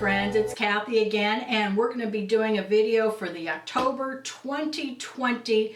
friends, it's Kathy again, and we're going to be doing a video for the October 2020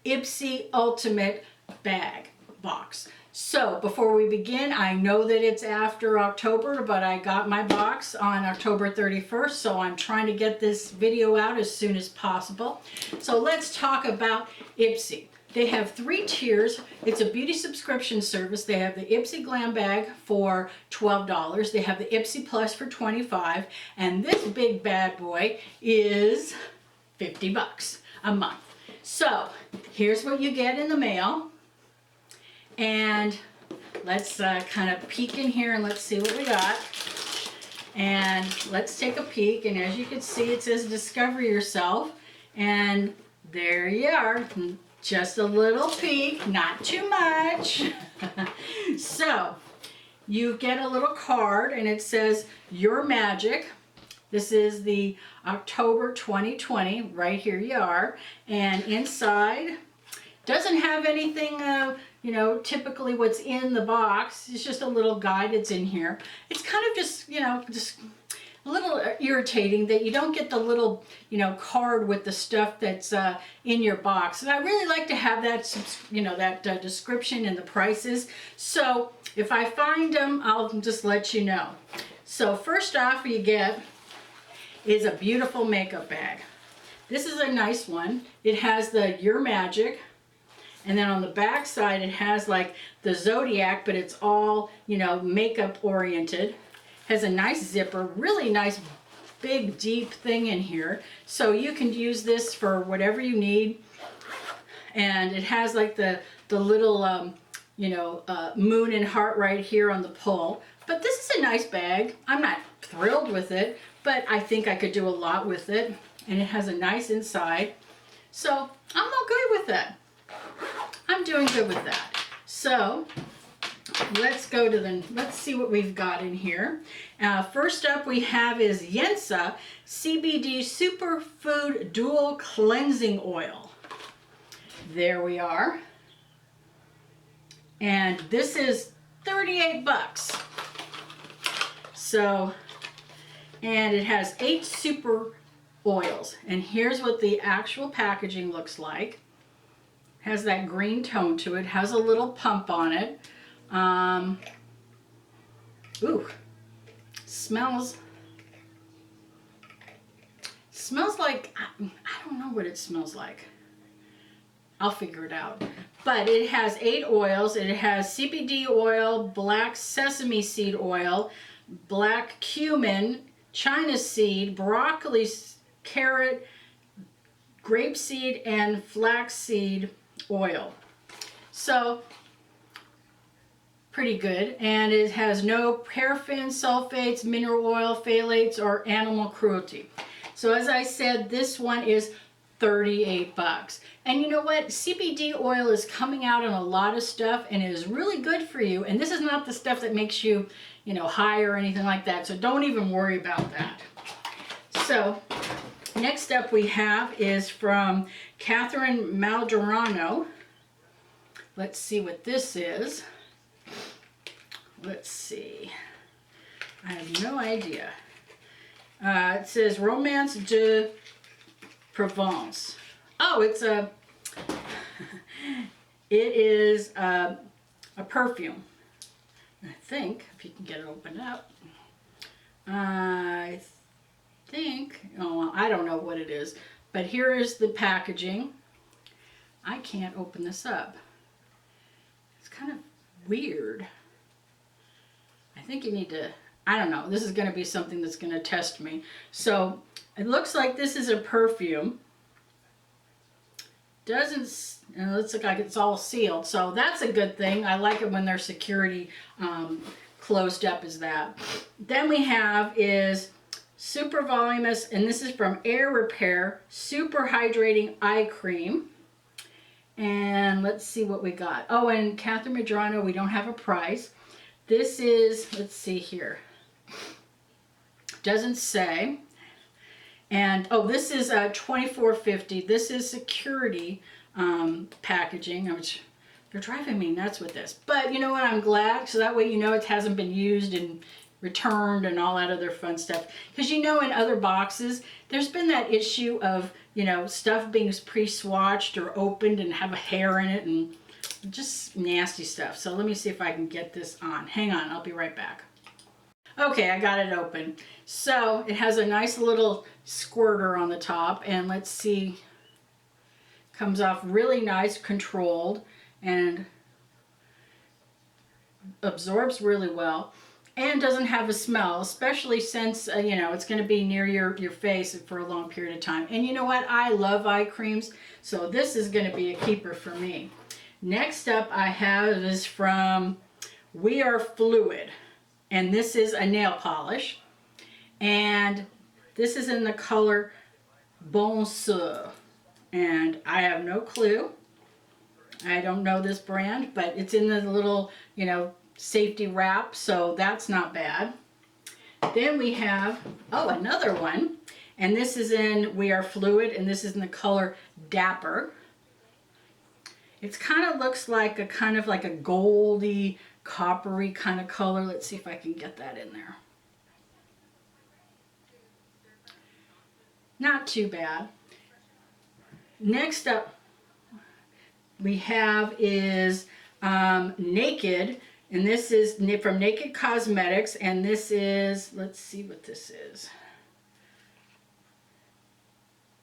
Ipsy Ultimate Bag box. So before we begin, I know that it's after October, but I got my box on October 31st, so I'm trying to get this video out as soon as possible. So let's talk about Ipsy. They have 3 tiers. It's a beauty subscription service. They have the Ipsy Glam bag for $12. They have the Ipsy Plus for $25. And this big bad boy is $50 a month. So here's what you get in the mail. And let's kind of peek in here and let's see what we got. And let's take a peek. And as you can see, it says Discover Yourself. And there you are. Just a little peek, not too much. So you get a little card and it says Your Magic. This is the October 2020. Right here you are. And inside doesn't have anything, you know, typically what's in the box. It's just a little guide that's in here. It's kind of just, you know, just a little irritating that you don't get the little, you know, card with the stuff that's in your box. And I really like to have that, you know, that description and the prices. So if I find them, I'll just let you know. So first off you get is a beautiful makeup bag. This is a nice one. It has the Your Magic. And then on the back side it has like the Zodiac, but it's all, you know, makeup oriented. Has a nice zipper, really nice big deep thing in here, so you can use this for whatever you need. And it has like the little you know, moon and heart right here on the pull. But this is a nice bag. I'm not thrilled with it, but I think I could do a lot with it. And it has a nice inside, so I'm all good with that. I'm doing good with that. So let's go to let's see what we've got in here. First up we have is Yensa CBD Superfood Dual Cleansing Oil. There we are. And this is $38. So, and it has 8 super oils. And here's what the actual packaging looks like. Has that green tone to it. Has a little pump on it. Ooh, smells like, I don't know what it smells like. I'll figure it out. But it has 8 oils. It has CBD oil, black sesame seed oil, black cumin, china seed, broccoli, carrot, grapeseed, and flaxseed oil. So pretty good. And it has no paraffin, sulfates, mineral oil, phthalates, or animal cruelty. So as I said, this one is $38. And you know what? CBD oil is coming out on a lot of stuff and it is really good for you. And this is not the stuff that makes you, you know, high or anything like that. So don't even worry about that. So next up we have is from Catherine Maldorano. Let's see what this is. Let's see. I have no idea. It says Romance de Provence. Oh, it's a it is a perfume. I think, if you can get it opened up. I think, oh, I don't know what it is, but here is the packaging. I can't open this up. It's kind of weird. I think you need to, I don't know, this is going to be something that's going to test me. So it looks like this is a perfume. Doesn't, it looks like it's all sealed, so that's a good thing. I like it when they're security closed up as that. Then we have is Super Voluminous, and this is from Air Repair Super Hydrating Eye Cream. And let's see what we got. Oh, and Catherine Medrano, we don't have a price. This is, let's see here. Doesn't say. And oh, this is $24.50. This is security packaging, which they're driving me nuts with this. But you know what? I'm glad, so that way you know it hasn't been used in returned and all that other fun stuff. Because you know, in other boxes, there's been that issue of, you know, stuff being pre-swatched or opened and have a hair in it and just nasty stuff. So let me see if I can get this on. Hang on, I'll be right back. Okay, I got it open. So it has a nice little squirter on the top, and let's see, comes off really nice, controlled, and absorbs really well, and doesn't have a smell, especially since you know, it's going to be near your face for a long period of time. And you know what, I love eye creams, so this is going to be a keeper for me. Next up I have is from We Are Fluid, and this is a nail polish, and this is in the color Bonsour, and I have no clue. I don't know this brand, but it's in the little, you know, safety wrap, so that's not bad. Then we have, oh, another one, and this is in We Are Fluid, and this is in the color Dapper. It kind of looks like a goldy, coppery kind of color. Let's see if I can get that in there. Not too bad. Next up we have is Naked, and this is from Naked Cosmetics, and this is, let's see what this is.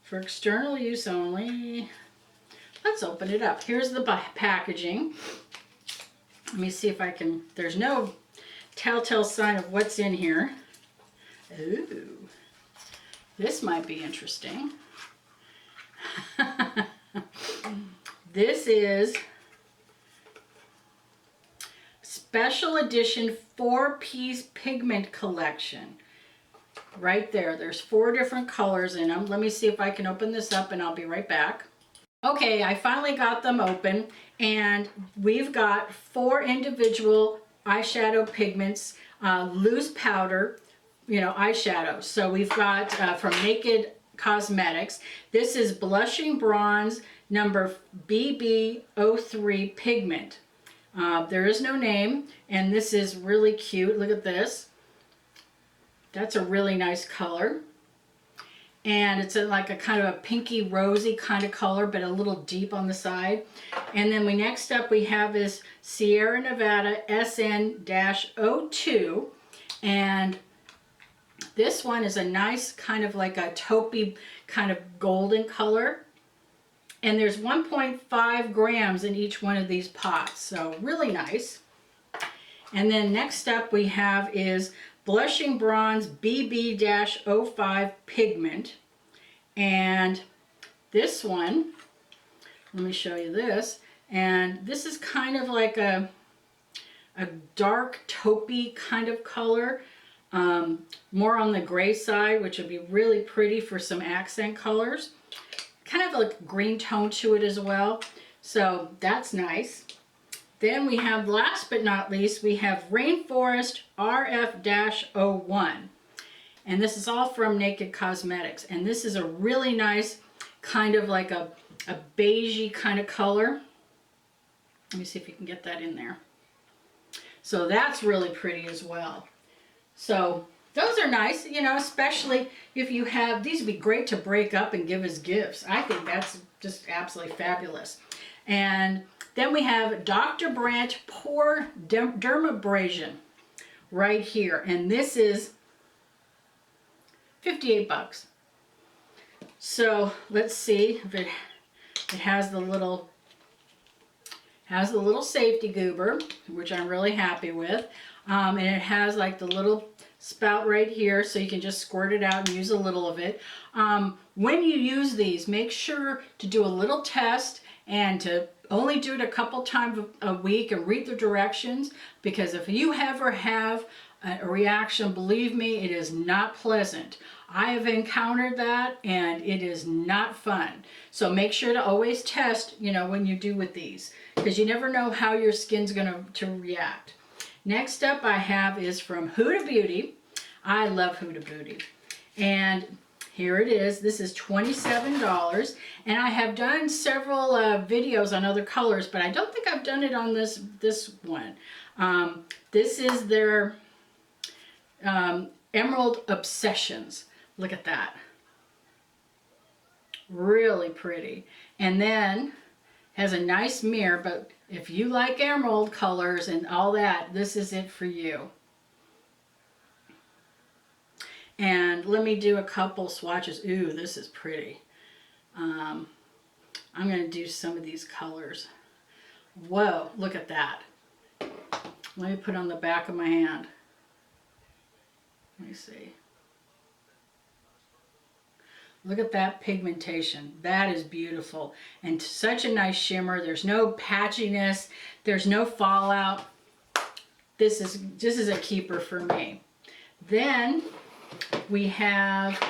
For external use only. Let's open it up. Here's the packaging. Let me see if I can, there's no telltale sign of what's in here. Ooh, this might be interesting. This is special edition 4-piece pigment collection. Right there, there's 4 different colors in them. Let me see if I can open this up, and I'll be right back. Okay, I finally got them open, and we've got 4 individual eyeshadow pigments, loose powder, you know, eyeshadow. So we've got from Naked Cosmetics. This is Blushing Bronze number BB03 pigment. There is no name, and this is really cute. Look at this. That's a really nice color. And it's like a kind of a pinky rosy kind of color, but a little deep on the side. And then next up we have is Sierra Nevada SN-02, and this one is a nice kind of like a taupey kind of golden color. And there's 1.5 grams in each one of these pots, so really nice. And then next up we have is Blushing Bronze BB-05 pigment, and this one, let me show you this, and this is kind of like a dark taupey kind of color, more on the gray side, which would be really pretty for some accent colors. Kind of a green tone to it as well, so that's nice. Then we have, last but not least, we have Rainforest RF-01. And this is all from Naked Cosmetics. And this is a really nice kind of like a beigey kind of color. Let me see if you can get that in there. So that's really pretty as well. So those are nice, you know, especially if you have, these would be great to break up and give as gifts. I think that's just absolutely fabulous. And then we have Dr. Brandt Pore Dermabrasion right here, and this is 58 bucks. So let's see if it has the little safety goober, which I'm really happy with, and it has like the little spout right here, so you can just squirt it out and use a little of it. When you use these, make sure to do a little test and to only do it a couple times a week and read the directions, because if you ever have a reaction, believe me, it is not pleasant. I have encountered that, and it is not fun. So make sure to always test, you know, when you do with these, because you never know how your skin's going to react. Next up I have is from Huda Beauty. I love Huda Beauty. And here it is. This is $27, and I have done several videos on other colors, but I don't think I've done it on this one. This is their Emerald Obsessions. Look at that. Really pretty. And then has a nice mirror, but if you like emerald colors and all that, this is it for you. And let me do a couple swatches. Ooh, this is pretty. I'm going to do some of these colors. Whoa, look at that. Let me put on the back of my hand. Let me see. Look at that pigmentation. That is beautiful. And such a nice shimmer. There's no patchiness. There's no fallout. This is a keeper for me. Then we have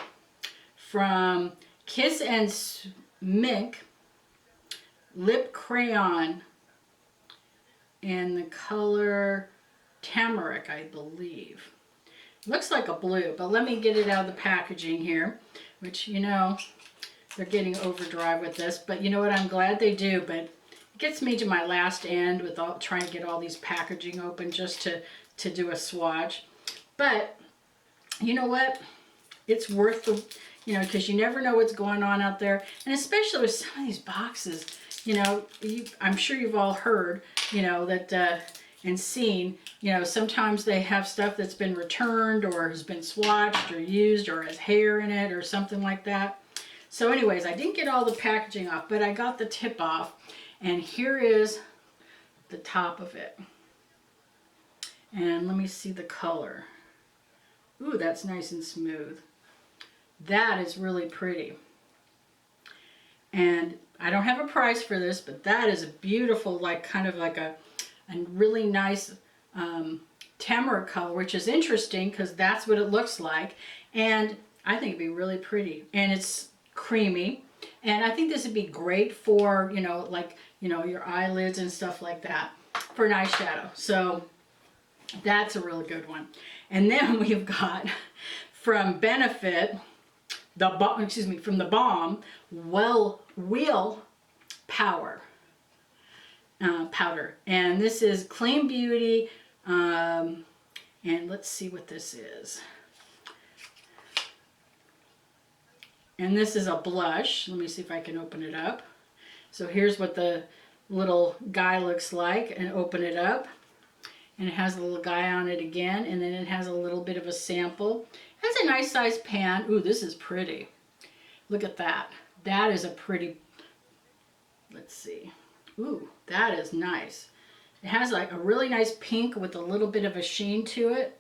from Kiss and Mick Lip Crayon in the color Tamarick, I believe. Looks like a blue, but let me get it out of the packaging here, which, you know, they're getting overdrive with this, but you know what, I'm glad they do, but it gets me to my last end with trying to get all these packaging open just to do a swatch. But you know what, it's worth the, you know, because you never know what's going on out there, and especially with some of these boxes, you know, I'm sure you've all heard, you know, that and seen, you know, sometimes they have stuff that's been returned or has been swatched or used or has hair in it or something like that. So anyways, I didn't get all the packaging off, but I got the tip off, and here is the top of it. And let me see the color. Ooh, that's nice and smooth. That is really pretty. And I don't have a price for this, but that is a beautiful, like kind of like a really nice tamarick color, which is interesting because that's what it looks like. And I think it'd be really pretty. And it's creamy. And I think this would be great for, you know, like, you know, your eyelids and stuff like that for an eyeshadow. So that's a really good one. And then we've got from Benefit, from the Balm, Wheel Powder. And this is Clean Beauty, and let's see what this is. And this is a blush. Let me see if I can open it up. So here's what the little guy looks like, and open it up. And it has a little guy on it again, and then it has a little bit of a sample. It has a nice size pan. Ooh, this is pretty. Look at that. That is a pretty, let's see. Ooh, that is nice. It has like a really nice pink with a little bit of a sheen to it.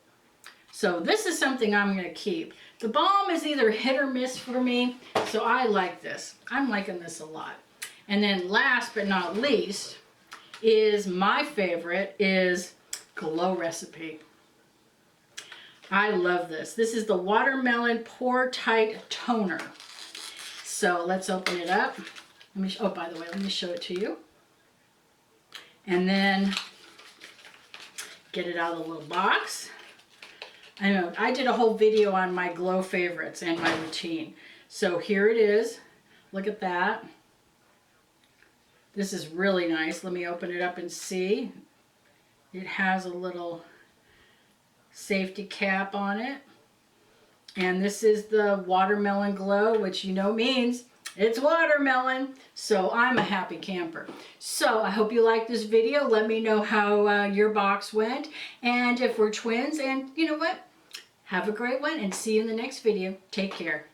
So this is something I'm going to keep. The Balm is either hit or miss for me, so I like this. I'm liking this a lot. And then last but not least is my favorite is Glow Recipe. I love this. This is the Watermelon Pore Tight Toner. So let's open it up. Let me, oh, by the way, let me show it to you. And then get it out of the little box. I know, I did a whole video on my glow favorites and my routine. So here it is. Look at that. This is really nice. Let me open it up and see. It has a little safety cap on it. And this is the Watermelon Glow, which you know means it's watermelon. So I'm a happy camper. So I hope you liked this video. Let me know how your box went and if we're twins. And you know what? Have a great one and see you in the next video. Take care.